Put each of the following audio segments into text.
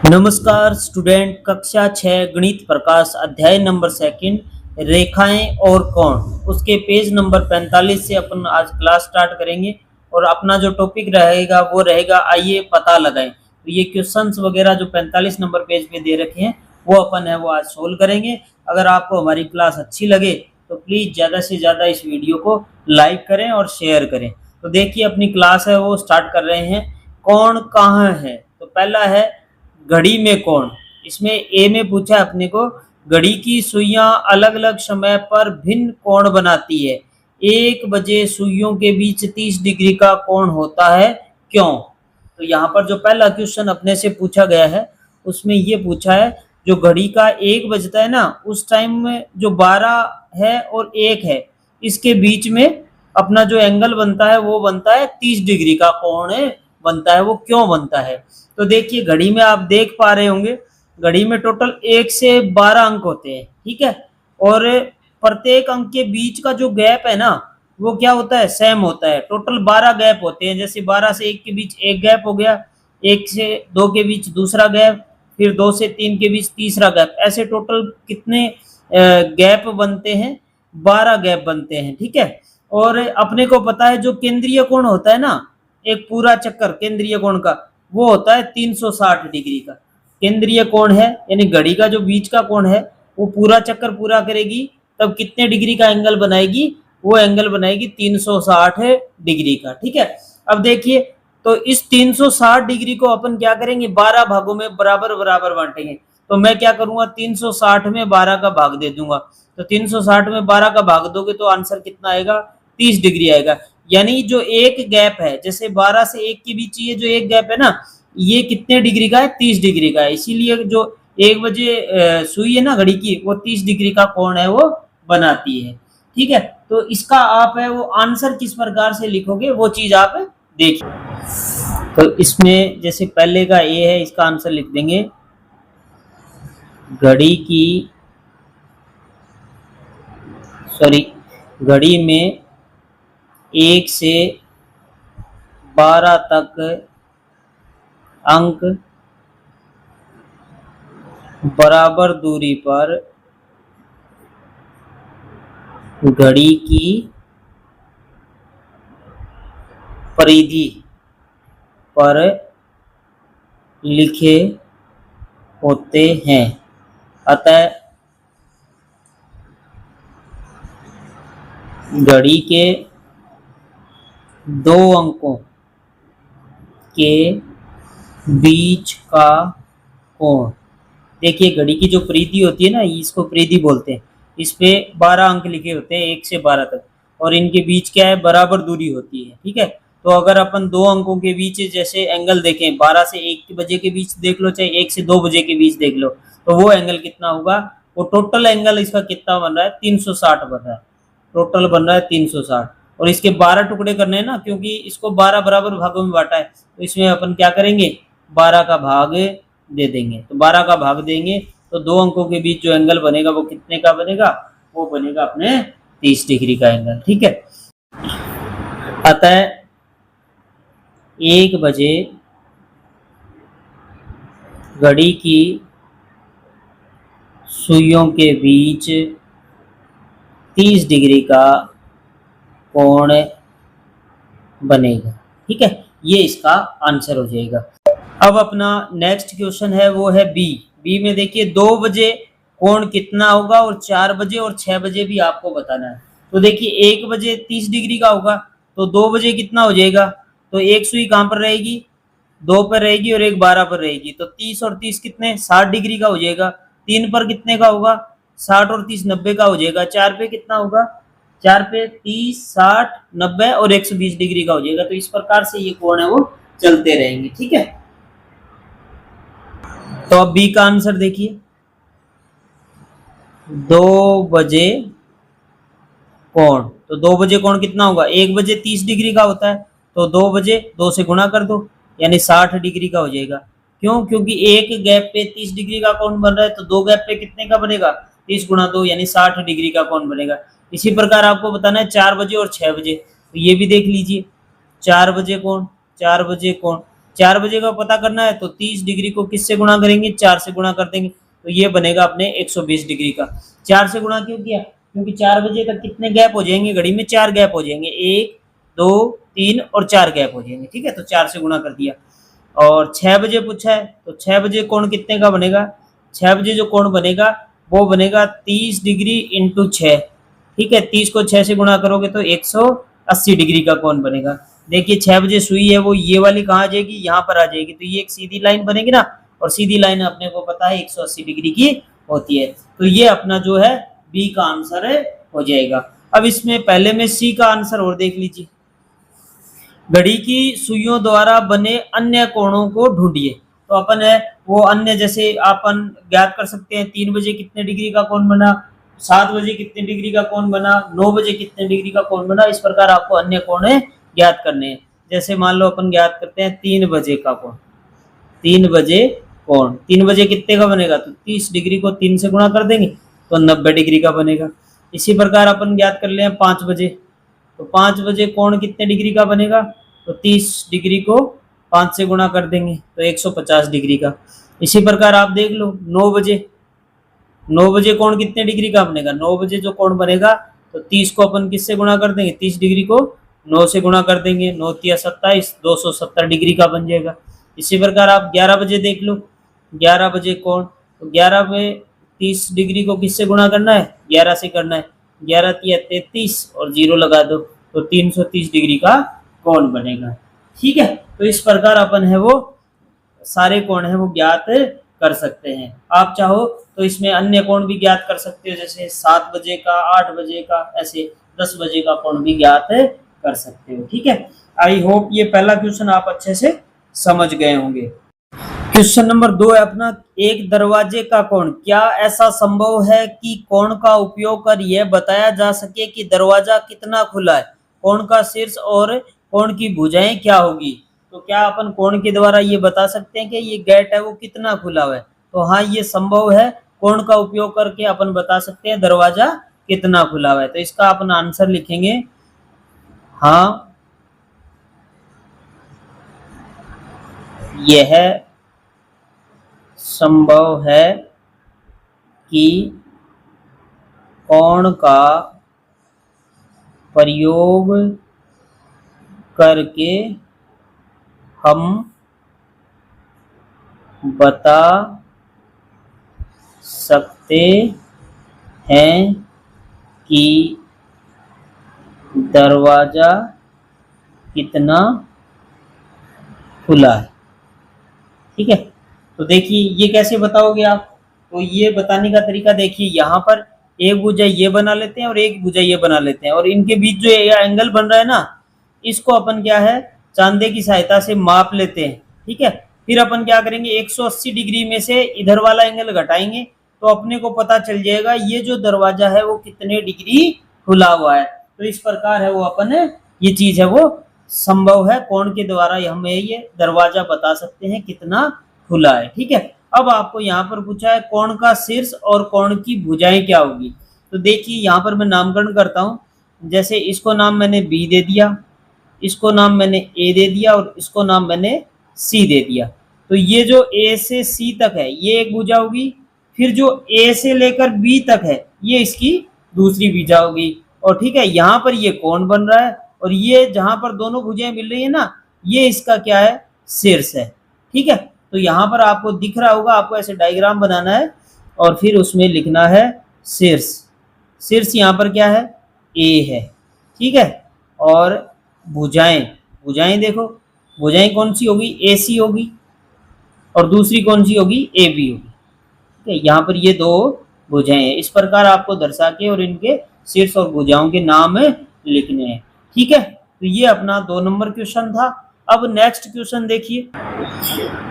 नमस्कार स्टूडेंट, कक्षा 6 गणित प्रकाश अध्याय नंबर सेकंड रेखाएं और कोण, उसके पेज नंबर 45 से अपन आज क्लास स्टार्ट करेंगे। और अपना जो टॉपिक रहेगा वो रहेगा आइए पता लगाएं। तो ये क्वेश्चंस वगैरह जो 45 नंबर पेज पे दे रखे हैं वो अपन है वो आज सोल्व करेंगे। अगर आपको हमारी क्लास अच्छी लगे तो प्लीज़ ज़्यादा से ज़्यादा इस वीडियो को लाइक करें और शेयर करें। तो देखिए अपनी क्लास है वो स्टार्ट कर रहे हैं। कोण कहाँ है? तो पहला है घड़ी में कोण। इसमें ए में पूछा है अपने को, घड़ी की सुइयां अलग अलग समय पर भिन्न कोण बनाती है। 1 बजे सुइयों के बीच 30 डिग्री का कोण होता है, क्यों? तो यहाँ पर जो पहला क्वेश्चन अपने से पूछा गया है उसमें ये पूछा है, जो घड़ी का 1 बजता है ना उस टाइम में जो 12 है और 1 है इसके बीच में अपना जो एंगल बनता है वो बनता है 30 डिग्री का कोण बनता है। वो क्यों बनता है? तो देखिए घड़ी में आप देख पा रहे होंगे, घड़ी में टोटल 1 से 12 अंक होते हैं, ठीक है। और प्रत्येक अंक के बीच का जो गैप है ना वो क्या होता है, सेम होता है। टोटल 12 गैप होते हैं। जैसे 12 से 1 के बीच एक गैप हो गया, 1 से 2 के बीच दूसरा गैप, फिर 2 से 3 के बीच तीसरा गैप। ऐसे टोटल कितने गैप बनते हैं? 12 गैप बनते हैं, ठीक है। और अपने को पता है जो केंद्रीय कोण होता है ना, एक पूरा चक्कर केंद्रीय कोण का वो होता है 360 डिग्री का। केंद्रीय कोण है यानी घड़ी का जो बीच का कोण है वो पूरा चक्कर पूरा करेगी तब कितने डिग्री का एंगल बनाएगी? वो एंगल बनाएगी 360 डिग्री का, ठीक है। अब देखिए तो इस 360 डिग्री को अपन क्या करेंगे, 12 भागों में बराबर बराबर बांटेंगे। तो मैं क्या करूंगा, 360 में 12 का भाग दे दूंगा। तो 360 में 12 का भाग दोगे तो आंसर कितना आएगा, 30 डिग्री आएगा। यानी जो एक गैप है, जैसे 12 से 1 के बीच ये जो एक गैप है ना, ये कितने डिग्री का है, 30 डिग्री का है। इसीलिए जो 1 बजे सुई है ना घड़ी की वो 30 डिग्री का कोण है वो बनाती है, ठीक है। तो इसका आप है वो आंसर किस प्रकार से लिखोगे वो चीज आप देखिए। तो इसमें जैसे पहले का ए है, इसका आंसर लिख देंगे घड़ी की घड़ी में 1 से 12 तक अंक बराबर दूरी पर घड़ी की परिधि पर लिखे होते हैं। अतः घड़ी के 2 अंकों के बीच का कोण, देखिए घड़ी की जो परिधि होती है ना, इसको परिधि बोलते हैं। इस पे 12 अंक लिखे होते हैं 1 से 12 तक, और इनके बीच क्या है, बराबर दूरी होती है, ठीक है। तो अगर अपन 2 अंकों के बीच जैसे एंगल देखें, 12 से 1 बजे के बीच देख लो, चाहे 1 से 2 बजे के बीच देख लो, तो वो एंगल कितना होगा, वो टोटल एंगल इसका कितना बन रहा है, 360 बन रहा है। टोटल बन रहा है 360। और इसके 12 टुकड़े करने हैं ना, क्योंकि इसको 12 बराबर भागों में बांटा है, तो इसमें अपन क्या करेंगे, 12 का भाग दे देंगे। तो 12 का भाग देंगे तो 2 अंकों के बीच जो एंगल बनेगा वो कितने का बनेगा, वो बनेगा अपने 30 डिग्री का एंगल, ठीक है। अतः 1 बजे घड़ी की सुइयों के बीच 30 डिग्री का कोण बनेगा, ठीक है। ये इसका आंसर हो जाएगा। अब अपना नेक्स्ट क्वेश्चन है वो है बी। बी में देखिए 2 बजे कोण कितना होगा और 4 बजे और 6 बजे भी आपको बताना है। तो देखिए 1 बजे 30 डिग्री का होगा, तो 2 बजे कितना हो जाएगा, तो एक सुई कहाँ पर रहेगी, 2 पर रहेगी और एक 12 पर रहेगी। तो 30 और 30 कितने, 60 डिग्री का हो जाएगा। 3 पर कितने का होगा, 60 और 30 90 का हो जाएगा। 4 पे कितना होगा, 4 पे 30 60 90 और 120 डिग्री का हो जाएगा। तो इस प्रकार से ये कोण है वो चलते रहेंगे, ठीक है। तो अब बी का आंसर देखिए, 2 बजे कोण, तो 2 बजे कोण कितना होगा, 1 बजे 30 डिग्री का होता है, तो 2 बजे 2 से गुणा कर दो यानी 60 डिग्री का हो जाएगा। क्यों, क्योंकि एक गैप पे 30 डिग्री का कोण बन रहा है, तो 2 गैप पे कितने का बनेगा, 30 गुणा 2 यानी 60 डिग्री का कोण बनेगा। इसी प्रकार आपको बताना है 4 बजे और 6 बजे, तो ये भी देख लीजिए 4 बजे कोण, 4 बजे कोण, 4 बजे का पता करना है तो 30 डिग्री को किससे गुणा करेंगे, 4 से गुणा कर देंगे, तो ये बनेगा अपने 120 डिग्री का। 4 से गुणा क्यों किया, क्योंकि 4 बजे तक कितने गैप हो जाएंगे घड़ी में, 4 गैप हो जाएंगे, 1 2 3 और 4 गैप हो जाएंगे, ठीक है, तो 4 से गुणा कर दिया। और 6 बजे पूछा है तो 6 बजे कोण कितने का बनेगा, 6 बजे जो कोण बनेगा वो बनेगा 30 डिग्री इंटू 6, ठीक है, 30 को 6 से गुणा करोगे तो 180 डिग्री का कोण बनेगा। देखिए 6 बजे सुई है वो ये वाली कहाँ आ जाएगी, यहाँ पर आ जाएगी, तो ये एक सीधी लाइन बनेगी ना, और सीधी लाइन अपने को पता है 180 डिग्री की होती है, तो ये अपना जो है बी का आंसर है हो जाएगा। अब इसमें पहले में सी का आंसर और देख लीजिए, घड़ी की सुइयों द्वारा बने अन्य कोणों को ढूंढिए, तो अपन है वो अन्य, जैसे अपन ज्ञात कर सकते हैं 3 बजे कितने डिग्री का कोण बना, 7 बजे कितने डिग्री का कोण बना, 9 बजे कितने डिग्री का कोण बना, इस प्रकार आपको अन्य कोण ज्ञात करने हैं। जैसे मान लो अपन ज्ञात करते हैं 3 बजे का कोण, 3 बजे कोण, 3 बजे कितने का बनेगा, तो 30 डिग्री को 3 से गुणा कर देंगे तो 90 डिग्री का बनेगा। इसी प्रकार अपन ज्ञात कर ले 5 बजे, तो 5 बजे कोण कितने डिग्री का बनेगा, तो 30 डिग्री को 5 से गुणा कर देंगे तो 150 डिग्री का। इसी प्रकार आप देख लो 9 बजे, 9 बजे कोण कितने डिग्री का बनेगा, 9 बजे जो कोण बनेगा तो 30 को अपन किससे गुणा कर देंगे, 30 डिग्री को 9 से गुणा कर देंगे, 9 तिया 27, 270 डिग्री का बन जाएगा। इसी प्रकार आप 11 बजे देख लो, 11 बजे कोण, तो 11 में 30 डिग्री को किससे गुणा करना है, 11 से करना है, 11 तिया 33 और 0 लगा दो तो 330 डिग्री का कोण बनेगा, ठीक है। तो इस प्रकार अपन है वो सारे कोण है वो ज्ञात कर सकते हैं। आप चाहो तो इसमें अन्य कोण भी ज्ञात कर सकते हो, जैसे 7 बजे का, 8 बजे का, ऐसे 10 बजे का कोण भी ज्ञात कर सकते हो, ठीक है। आई होप ये पहला क्वेश्चन आप अच्छे से समझ गए होंगे। क्वेश्चन नंबर 2 है अपना, एक दरवाजे का कोण, क्या ऐसा संभव है कि कोण का उपयोग कर यह बताया जा सके कि दरवाजा कितना खुला है, कोण का शीर्ष और कोण की भुजाएं क्या होगी। तो क्या अपन कोण के द्वारा ये बता सकते हैं कि ये गेट है वो कितना खुला हुआ है, तो हाँ ये संभव है, कोण का उपयोग करके अपन बता सकते हैं दरवाजा कितना खुला हुआ है। तो इसका अपन आंसर लिखेंगे, हाँ यह संभव है कि कोण का प्रयोग करके हम बता सकते हैं कि दरवाजा कितना खुला है, ठीक है। तो देखिए ये कैसे बताओगे आप, तो ये बताने का तरीका देखिए, यहाँ पर एक भुजा ये बना लेते हैं और एक भुजा ये बना लेते हैं, और इनके बीच जो एंगल बन रहा है ना, इसको अपन क्या है चांदे की सहायता से माप लेते हैं, ठीक है। फिर अपन क्या करेंगे 180 डिग्री में से इधर वाला एंगल घटाएंगे तो अपने को पता चल जाएगा ये जो दरवाजा है वो कितने डिग्री खुला हुआ है। तो इस प्रकार है वो अपन ये चीज है वो संभव है, कोण के द्वारा हमें ये दरवाजा बता सकते हैं कितना खुला है, ठीक है। अब आपको यहाँ पर पूछा है कोण का शीर्ष और कोण की भुजाएं क्या होगी, तो देखिए यहाँ पर मैं नामकरण करता हूँ, जैसे इसको नाम मैंने बी दे दिया, इसको नाम मैंने ए दे दिया और इसको नाम मैंने सी दे दिया। तो ये जो ए से सी तक है ये एक भुजा होगी, फिर जो ए से लेकर बी तक है ये इसकी दूसरी भुजा होगी, और ठीक है यहाँ पर ये कोण बन रहा है, और ये जहां पर दोनों भुजाएं मिल रही है ना ये इसका क्या है शीर्ष है, ठीक है। तो यहाँ पर आपको दिख रहा होगा, आपको ऐसे डायग्राम बनाना है और फिर उसमें लिखना है शीर्ष, शीर्ष यहाँ पर क्या है ए है, ठीक है। और भुजाएं, भुजाएं देखो भुजाएं कौन सी होगी, ए सी होगी, और दूसरी कौन सी होगी ए बी होगी, ठीक है। यहाँ पर ये दो भुजाएं हैं, इस प्रकार आपको दर्शा के और इनके शीर्ष और भुजाओं के नाम लिखने हैं, ठीक है। तो ये अपना 2 नंबर क्वेश्चन था। अब नेक्स्ट क्वेश्चन देखिए,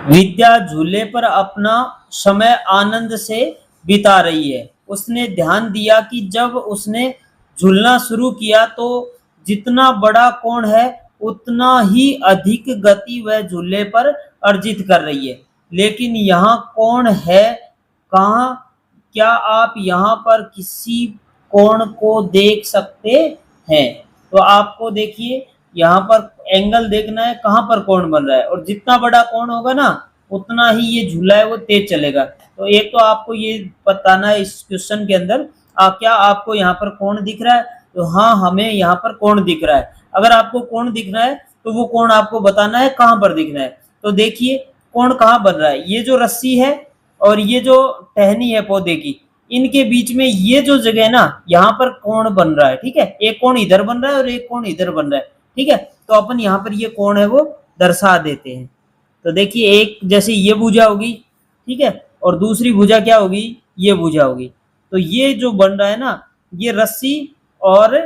विद्या झूले पर अपना समय आनंद से बिता रही है, उसने ध्यान दिया कि जब उसने झूलना शुरू किया तो जितना बड़ा कोण है उतना ही अधिक गति वह झूले पर अर्जित कर रही है, लेकिन यहाँ कोण है कहाँ, क्या आप यहाँ पर किसी कोण को देख सकते हैं। तो आपको देखिए यहाँ पर एंगल देखना है कहाँ पर कोण बन रहा है, और जितना बड़ा कोण होगा ना उतना ही ये झूला है वो तेज चलेगा। तो एक तो आपको ये बताना है इस क्वेश्चन के अंदर क्या आपको यहाँ पर कोण दिख रहा है? तो हाँ, हमें यहाँ पर कोण दिख रहा है। अगर आपको कोण दिख रहा है तो वो कोण आपको बताना है कहाँ पर दिख रहा है। तो देखिए कोण कहाँ बन रहा है, ये जो रस्सी है और ये जो टहनी है पौधे की, इनके बीच में ये जो जगह है ना, यहाँ पर कोण बन रहा है। ठीक है, एक कोण इधर बन रहा है और एक कोण इधर बन रहा है। ठीक है, तो अपन यहाँ पर ये कोण है वो दर्शा देते हैं। तो देखिए एक जैसे ये भुजा होगी, ठीक है, और दूसरी भुजा क्या होगी, ये भुजा होगी। तो ये जो बन रहा है ना, ये रस्सी और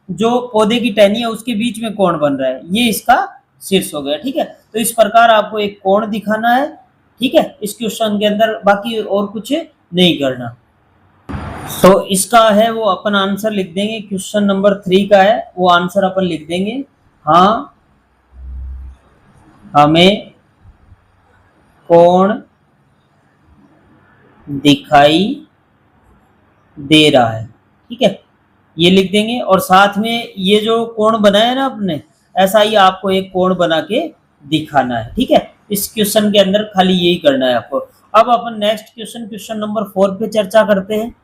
जो पौधे की टहनी है उसके बीच में कोण बन रहा है, ये इसका शीर्ष हो गया। ठीक है, तो इस प्रकार आपको एक कोण दिखाना है। ठीक है, इस क्वेश्चन के अंदर बाकी और कुछ नहीं करना। तो इसका है वो अपन आंसर लिख देंगे, क्वेश्चन नंबर 3 का है वो आंसर अपन लिख देंगे। हाँ, हमें कोण दिखाई दे रहा है। ठीक है, ये लिख देंगे, और साथ में ये जो कोण बनाया ना अपने, ऐसा ही आपको एक कोण बना के दिखाना है। ठीक है, इस क्वेश्चन के अंदर खाली यही करना है आपको। अब अपन नेक्स्ट क्वेश्चन, क्वेश्चन नंबर 4 पे चर्चा करते हैं।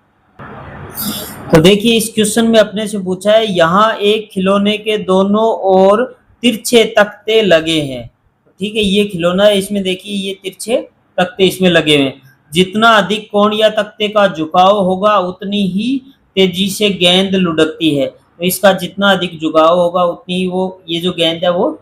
तो देखिए इस क्वेश्चन में अपने से पूछा है, यहाँ एक खिलौने के दोनों ओर तिरछे तख्ते लगे हैं। ठीक है, ये खिलौना है, इसमें देखिए ये तिरछे तख्ते इसमें लगे हुए हैं। जितना अधिक कोण या तख्ते का झुकाव होगा उतनी ही तेजी से गेंद लुढ़कती है। तो इसका जितना अधिक झुकाव होगा उतनी ही वो ये जो गेंद है वो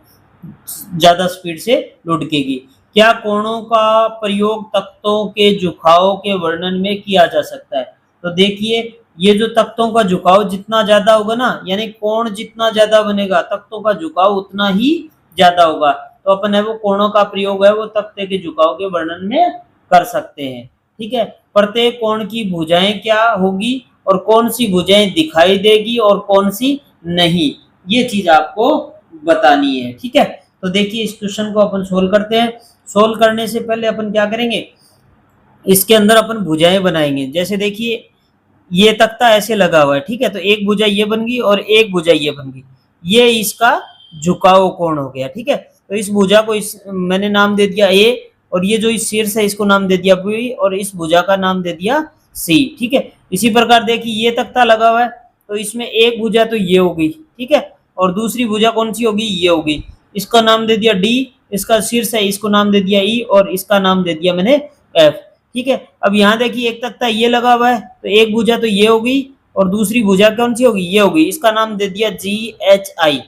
ज्यादा स्पीड से लुढ़केगी। क्या कोणों का प्रयोग तख्तों के झुकाव के वर्णन में किया जा सकता है? तो देखिए ये जो तख्तों का झुकाव जितना ज्यादा होगा ना, यानी कोण जितना ज्यादा बनेगा तख्तों का झुकाव उतना ही ज्यादा होगा। तो अपन है वो कोणों का प्रयोग है वो तख्ते के झुकाव के वर्णन में कर सकते हैं। ठीक है, प्रत्येक कोण की भुजाएं क्या होगी और कौन सी भुजाएं दिखाई देगी और कौन सी नहीं, ये चीज आपको बतानी है। ठीक है, तो देखिए इस क्वेश्चन को अपन सोल्व करते हैं। सोल्व करने से पहले अपन क्या करेंगे, इसके अंदर अपन भुजाएं बनाएंगे। जैसे देखिए ये तख्ता ऐसे लगा हुआ है, ठीक है, तो एक भुजा ये बन गई और एक भुजा ये बन गई, ये इसका झुकाव कोण हो गया। ठीक है, तो इस भुजा को मैंने नाम दे दिया ए, और ये जो इस शीर्ष है इसको नाम दे दिया बी, और इस भुजा का नाम दे दिया सी। ठीक है, इसी प्रकार देखिए ये तख्ता लगा हुआ है, तो इसमें एक भुजा तो ये होगी, ठीक है, और दूसरी भुजा कौन सी होगी, ये होगी, इसका नाम दे दिया डी, इसका शीर्ष है इसको नाम दे दिया ई, और इसका नाम दे दिया मैंने एफ। ठीक है, अब यहाँ देखिए एक तख्ता ये लगा हुआ है, तो एक भुजा तो ये होगी और दूसरी भुजा कौन सी होगी, ये होगी, इसका नाम दे दिया जी एच आई।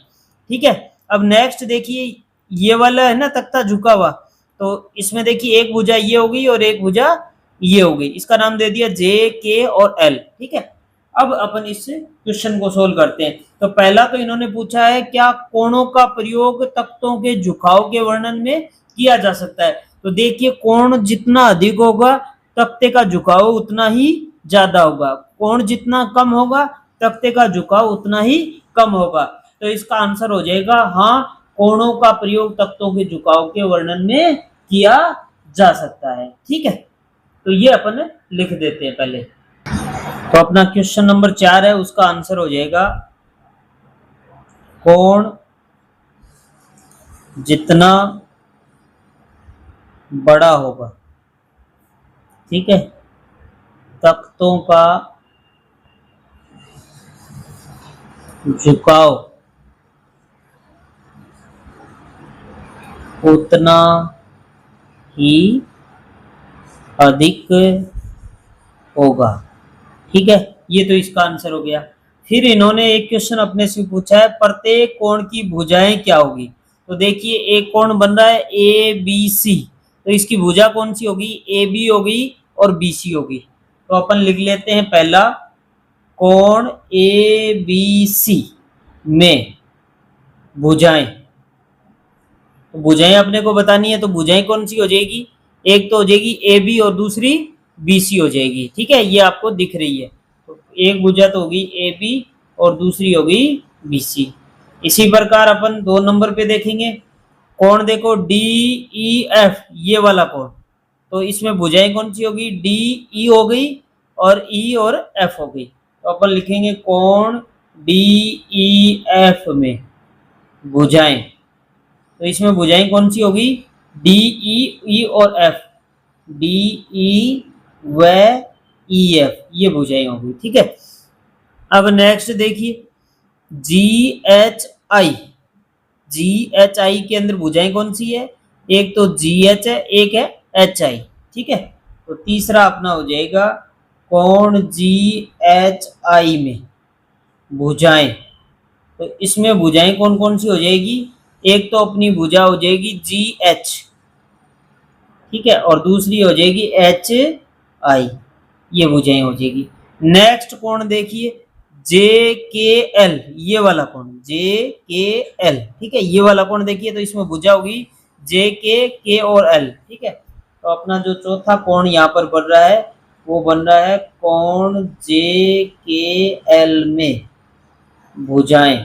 ठीक है, अब नेक्स्ट देखिए ये वाला है ना तख्ता झुका हुआ, तो इसमें देखिए एक भुजा ये होगी और एक भुजा ये होगी, इसका नाम दे दिया जे के और एल। ठीक है, अब अपन इस क्वेश्चन को सोल्व करते हैं। तो पहला तो इन्होंने पूछा है क्या कोणों का प्रयोग तख्तों के झुकाव के वर्णन में किया जा सकता है? तो देखिए कोण जितना अधिक होगा तख्ते का झुकाव उतना ही ज्यादा होगा, कोण जितना कम होगा तख्ते का झुकाव उतना ही कम होगा। तो इसका आंसर हो जाएगा हाँ, कोणों का प्रयोग तख्तों के झुकाव के वर्णन में किया जा सकता है। ठीक है, तो ये अपन लिख देते हैं पहले। तो अपना क्वेश्चन नंबर 4 है, उसका आंसर हो जाएगा कोण जितना बड़ा होगा, ठीक है, तख्तों का झुकाव उतना ही अधिक होगा। ठीक है, ये तो इसका आंसर हो गया। फिर इन्होंने एक क्वेश्चन अपने से पूछा है प्रत्येक कोण की भुजाएं क्या होगी? तो देखिए एक कोण बन रहा है ए बी सी, तो इसकी भुजा कौन सी होगी, ए बी होगी और बी सी होगी। तो अपन लिख लेते हैं पहला कोण ए बी सी में भुजाएं, तो भुजाएं अपने को बतानी है, तो भुजाएं कौन सी हो जाएगी, एक तो हो जाएगी ए बी और दूसरी बी सी हो जाएगी। ठीक है, ये आपको दिख रही है, तो एक भुजा तो होगी ए बी और दूसरी होगी बी सी। इसी प्रकार अपन 2 नंबर पे देखेंगे, कोण देखो डी ई एफ, ये वाला कोण, तो इसमें भुजाएं कौन सी होगी, डी ई हो गई और ई और एफ हो गई। तो अपन लिखेंगे कोण डी ई एफ में भुजाएं। तो इसमें भुजाएं कौन सी होगी? डी, ई, ई और एफ। डी, ई व ई, एफ, ये भुजाएं होगी। ठीक है। अब नेक्स्ट देखिए, जी H I. Ji H I के अंदर भुजाएं कौन सी है? एक तो जी एच है, एक है एच आई। ठीक है। तो तीसरा अपना हो जाएगा कोण जी एच आई में भुजाएं। तो इसमें भुजाएं कौन कौन सी हो जाएगी? एक तो अपनी भुजा हो जाएगी जी एच, ठीक है, और दूसरी हो जाएगी एच आई, ये भुजाएं हो जाएगी। नेक्स्ट कोण देखिए, जे के एल, ये वाला कोण जे के एल। ठीक है, ये वाला कोण देखिए, तो इसमें भुजा होगी जे के और एल। ठीक है। तो अपना जो चौथा कोण यहाँ पर बन रहा है वो बन रहा है कोण जे के एल में भुजाएं।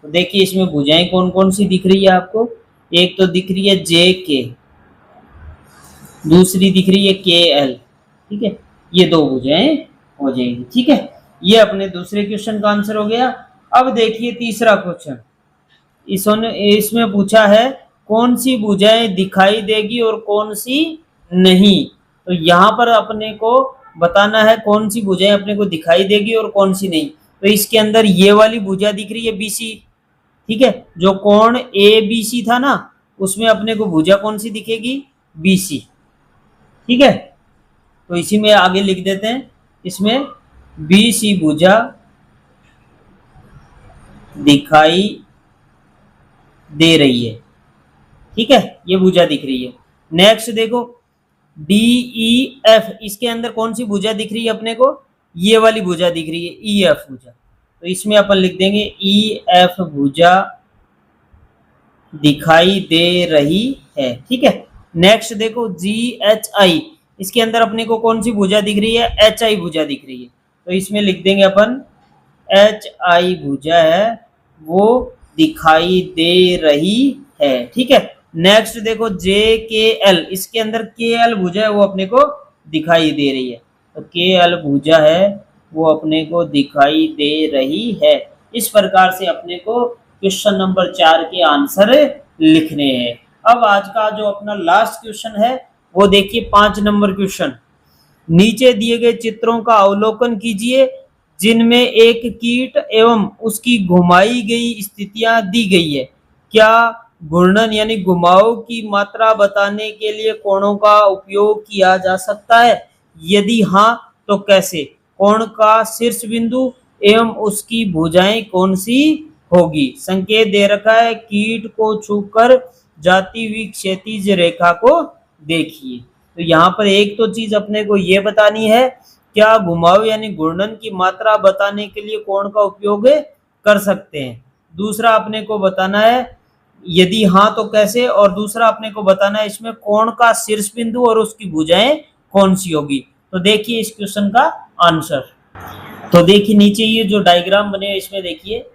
तो देखिए इसमें भुजाएं कौन कौन सी दिख रही है आपको? एक तो दिख रही है जे के, दूसरी दिख रही है के एल। ठीक है, ये दो भुजाएं हो जाएंगी। ठीक है, ये अपने दूसरे क्वेश्चन का आंसर हो गया। अब देखिए तीसरा क्वेश्चन, इसमें पूछा है कौन सी भुजाएं दिखाई देगी और कौन सी नहीं। तो यहाँ पर अपने को बताना है कौन सी भुजाएं अपने को दिखाई देगी और कौन सी नहीं। तो इसके अंदर ये वाली भुजा दिख रही है बीसी। ठीक है, जो कोण ए बी सी था ना, उसमें अपने को भुजा कौन सी दिखेगी? बीसी। ठीक है, तो इसी में आगे लिख देते हैं, इसमें बीसी भुजा दिखाई दे रही है। ठीक है, ये भुजा दिख रही है। नेक्स्ट देखो, डी ई एफ, इसके अंदर कौन सी भुजा दिख रही है अपने को? ये वाली भुजा दिख रही है, ई एफ भुजा। तो इसमें अपन लिख देंगे ई एफ भुजा दिखाई दे रही है। ठीक है। नेक्स्ट देखो, जी एच आई, इसके अंदर अपने को कौन सी भुजा दिख रही है? एच आई भुजा दिख रही है। तो इसमें लिख देंगे अपन एच आई भुजा है वो दिखाई दे रही है। ठीक है। नेक्स्ट देखो, जे के एल, इसके अंदर के एल भुजा है वो अपने को दिखाई दे रही है। तो के एल भुजा है वो अपने को दिखाई दे रही है। इस प्रकार से अपने को क्वेश्चन नंबर 4 के आंसर लिखने हैं। अब आज का जो अपना लास्ट क्वेश्चन है वो देखिए 5 नंबर क्वेश्चन। नीचे दिए गए चित्रों का अवलोकन कीजिए जिनमें एक कीट एवं उसकी घुमाई गई स्थितियां दी गई है। क्या घूर्णन यानी घुमाव की मात्रा बताने के लिए कोणों का उपयोग किया जा सकता है? यदि हाँ तो कैसे? कोण का शीर्ष बिंदु एवं उसकी भुजाएं कौन सी होगी? संकेत दे रखा है, कीट को छूकर जाती हुई क्षैतिज रेखा को देखिए। तो यहाँ पर एक तो चीज अपने को ये बतानी है, क्या घुमाव यानी घूर्णन की मात्रा बताने के लिए कोण का उपयोग कर सकते हैं। दूसरा अपने को बताना है यदि हाँ तो कैसे, और दूसरा अपने को बताना है इसमें कोण का शीर्ष बिंदु और उसकी भुजाएं कौन सी होगी। तो देखिए इस क्वेश्चन का आंसर। तो देखिए नीचे ये जो डायग्राम बने इसमें देखिए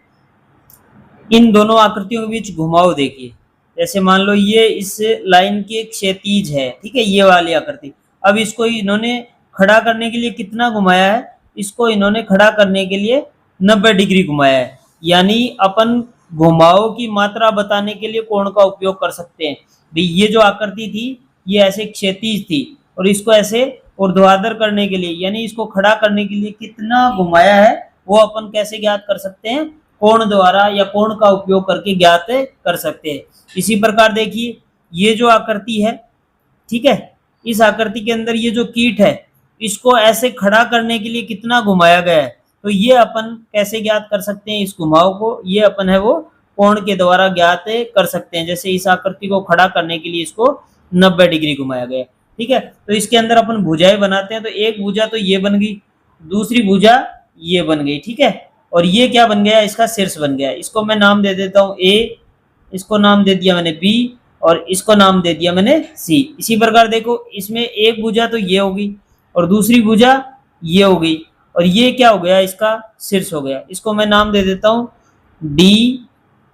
इन दोनों आकृतियों के बीच घुमाव देखिए। जैसे मान लो ये इस लाइन के क्षैतिज है, ठीक है, ये वाली आकृति। अब इसको इन्होंने खड़ा करने के लिए कितना घुमाया है? इसको इन्होंने खड़ा करने के लिए 90 डिग्री घुमाया है। यानी अपन घुमाव की मात्रा बताने के लिए कोण का उपयोग कर सकते हैं। भाई ये जो आकृति थी ये ऐसे क्षैतिज थी और इसको ऐसे ऊर्ध्वाधर करने के लिए यानी इसको खड़ा करने के लिए कितना घुमाया है वो अपन कैसे ज्ञात कर सकते हैं? कोण द्वारा या कोण का उपयोग करके ज्ञात कर सकते हैं। इसी प्रकार देखिए ये जो आकृति है, ठीक है, इस आकृति के अंदर ये जो कीट है इसको ऐसे खड़ा करने के लिए कितना घुमाया गया है। तो ये अपन कैसे ज्ञात कर सकते हैं इस घुमाव को? ये अपन है वो कोण के द्वारा ज्ञात कर सकते हैं। जैसे इस आकृति को खड़ा करने के लिए इसको 90 डिग्री घुमाया गया, ठीक है। तो इसके अंदर अपन भुजाएं बनाते हैं। तो एक भुजा तो ये बन गई, दूसरी भुजा ये बन गई, ठीक है, और ये क्या बन गया? इसका शीर्ष बन गया। इसको मैं नाम दे देता हूँ ए, इसको नाम दे दिया मैंने बी और इसको नाम दे दिया मैंने सी। इसी प्रकार देखो इसमें एक भुजा तो ये होगी और दूसरी भुजा ये हो गई और ये क्या हो गया? इसका शीर्ष हो गया। इसको मैं नाम दे देता हूँ डी,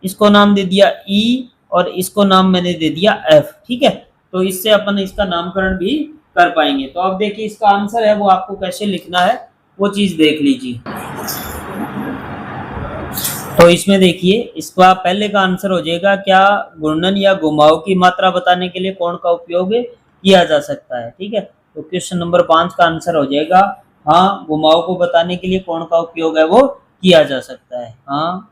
इसको नाम दे दिया ई और इसको नाम मैंने दे दिया एफ, ठीक है। तो इससे अपन इसका नामकरण भी कर पाएंगे। तो अब देखिए इसका आंसर है वो आपको कैसे लिखना है वो चीज देख लीजिए। तो इसमें देखिए, इसका पहले का आंसर हो जाएगा, क्या घूर्णन या घुमाव की मात्रा बताने के लिए कोण का उपयोग किया जा सकता है। ठीक है, तो क्वेश्चन नंबर 5 का आंसर हो जाएगा हाँ, घुमाव को बताने के लिए कोण का उपयोग है वो किया जा सकता है। हाँ,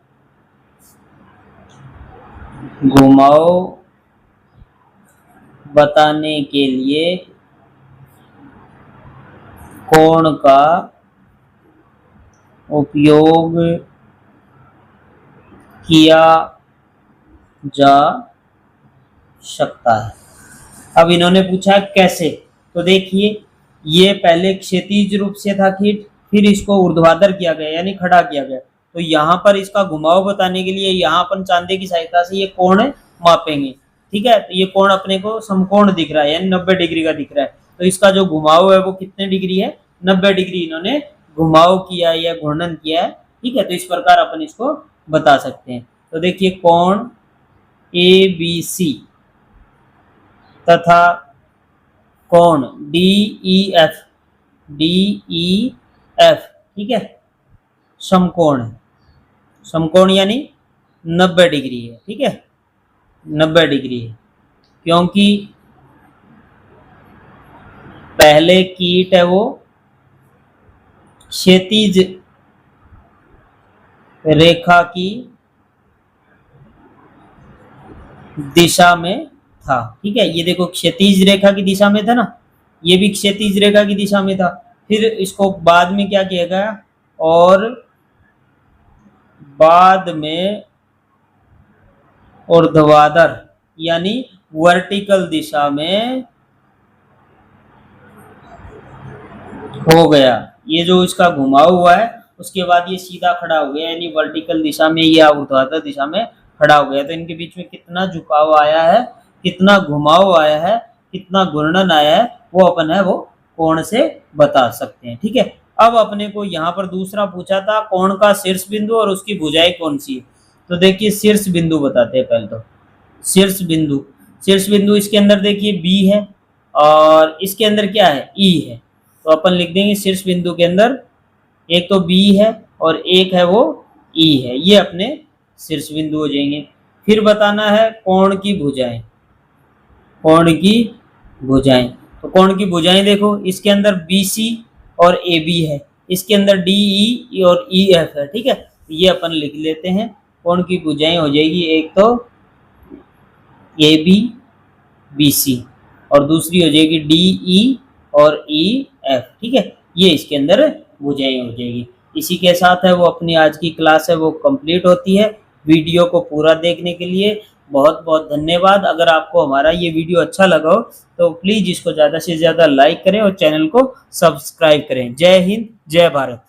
घुमाव बताने के लिए कोण का उपयोग किया जा सकता है। अब इन्होंने पूछा कैसे, तो देखिए, ये पहले क्षैतिज रूप से था कीट, फिर इसको ऊर्ध्वाधर किया गया यानी खड़ा किया गया। तो यहाँ पर इसका घुमाव बताने के लिए यहाँ अपन चांदे की सहायता से ये कोण मापेंगे। ठीक है, तो ये कोण अपने को समकोण दिख रहा है यानी 90 डिग्री का दिख रहा है। तो इसका जो घुमाव है वो कितने डिग्री है, 90 डिग्री इन्होंने घुमाव किया या घूर्णन किया है। ठीक है, तो इस प्रकार अपन इसको बता सकते हैं। तो देखिए, कोण ABC तथा कोण DEF, ठीक है, समकोण है। समकोण यानी 90 डिग्री है। ठीक है, 90 डिग्री है, क्योंकि पहले कीट है वो क्षैतिज रेखा की दिशा में था। ठीक है, ये देखो क्षैतिज रेखा की दिशा में था ना, ये भी क्षैतिज रेखा की दिशा में था। फिर इसको बाद में क्या किया गया, और बाद में ऊर्ध्वाधर यानी वर्टिकल दिशा में हो गया। ये जो इसका घुमाव हुआ है उसके बाद ये सीधा खड़ा हो गया यानी वर्टिकल दिशा में या ऊर्ध्वाधर दिशा में खड़ा हो गया। तो इनके बीच में कितना झुकाव आया है, कितना घुमाव आया है, कितना घूर्णन आया है, वो अपन है वो कोण से बता सकते हैं। ठीक है, अब अपने को यहाँ पर दूसरा पूछा था कोण का शीर्ष बिंदु और उसकी भुजाएं कौन सी है। तो देखिए, शीर्ष बिंदु बताते हैं पहले। तो शीर्ष बिंदु इसके अंदर देखिए B है और इसके अंदर क्या है, E है। तो अपन लिख देंगे शीर्ष बिंदु के अंदर एक तो B है और एक है वो E है, ये अपने शीर्ष बिंदु हो जाएंगे। फिर बताना है कोण की भुजाएं, तो कोण की भुजाएं देखो, इसके अंदर BC और AB है, इसके अंदर DE और EF है। ठीक है, ये अपन लिख लेते हैं। कोण की भुजाएं हो जाएगी एक तो AB BC और दूसरी हो जाएगी DE और EF। ठीक है, ये इसके अंदर भुजाएं हो जाएगी। इसी के साथ है वो अपनी आज की क्लास है वो कंप्लीट होती है। वीडियो को पूरा देखने के लिए बहुत बहुत धन्यवाद। अगर आपको हमारा ये वीडियो अच्छा लगा हो तो प्लीज़ इसको ज़्यादा से ज़्यादा लाइक करें और चैनल को सब्सक्राइब करें। जय हिंद, जय भारत।